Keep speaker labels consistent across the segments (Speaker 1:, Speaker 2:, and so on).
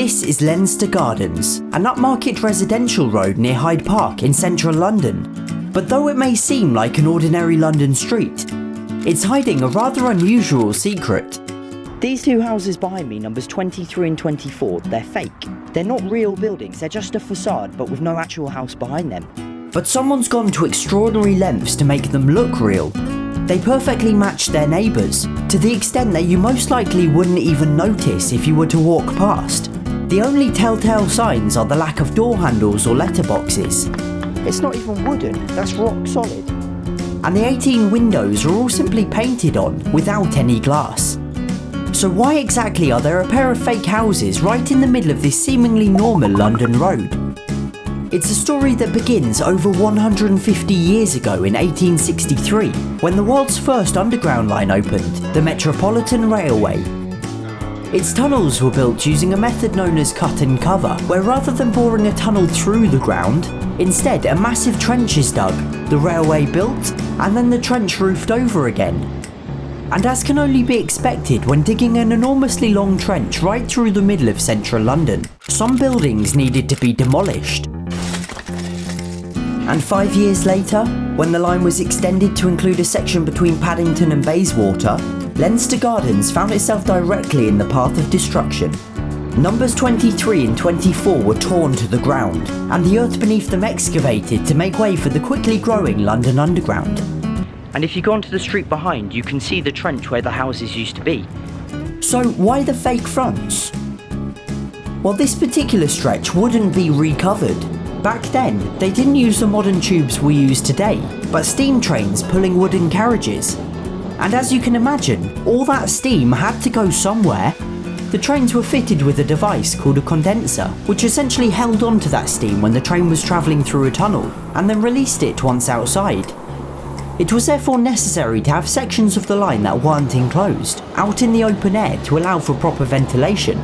Speaker 1: This is Leinster Gardens, an upmarket residential road near Hyde Park in central London. But though it may seem like an ordinary London street, it's hiding a rather unusual secret.
Speaker 2: These two houses behind me, numbers 23 and 24, they're fake. They're not real buildings, they're just a facade, but with no actual house behind them.
Speaker 1: But someone's gone to extraordinary lengths to make them look real. They perfectly match their neighbours, to the extent that you most likely wouldn't even notice if you were to walk past. The only telltale signs are the lack of door handles or letterboxes.
Speaker 2: It's not even wooden, that's rock solid.
Speaker 1: And the 18 windows are all simply painted on, without any glass. So why exactly are there a pair of fake houses right in the middle of this seemingly normal London road? It's a story that begins over 150 years ago in 1863, when the world's first underground line opened, the Metropolitan Railway. Its tunnels were built using a method known as cut and cover, where rather than boring a tunnel through the ground, instead a massive trench is dug, the railway built, and then the trench roofed over again. And as can only be expected when digging an enormously long trench right through the middle of central London, some buildings needed to be demolished. And 5 years later, when the line was extended to include a section between Paddington and Bayswater, Leinster Gardens found itself directly in the path of destruction. Numbers 23 and 24 were torn to the ground, and the earth beneath them excavated to make way for the quickly growing London Underground.
Speaker 2: And if you go onto the street behind, you can see the trench where the houses used to be.
Speaker 1: So why the fake fronts? Well, this particular stretch wouldn't be recovered. Back then, they didn't use the modern tubes we use today, but steam trains pulling wooden carriages. And as you can imagine, all that steam had to go somewhere. The trains were fitted with a device called a condenser, which essentially held onto that steam when the train was travelling through a tunnel, and then released it once outside. It was therefore necessary to have sections of the line that weren't enclosed, out in the open air to allow for proper ventilation.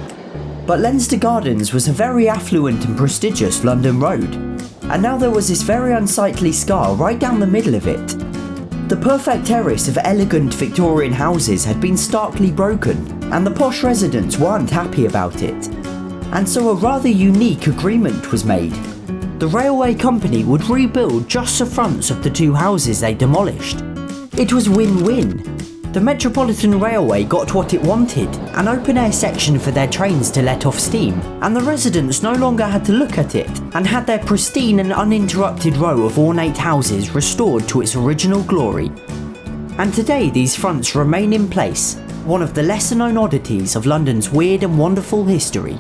Speaker 1: But Leinster Gardens was a very affluent and prestigious London road, and now there was this very unsightly scar right down the middle of it. The perfect terrace of elegant Victorian houses had been starkly broken, and the posh residents weren't happy about it. And so a rather unique agreement was made. The railway company would rebuild just the fronts of the two houses they demolished. It was win-win. The Metropolitan Railway got what it wanted, an open-air section for their trains to let off steam, and the residents no longer had to look at it, and had their pristine and uninterrupted row of ornate houses restored to its original glory. And today these fronts remain in place, one of the lesser-known oddities of London's weird and wonderful history.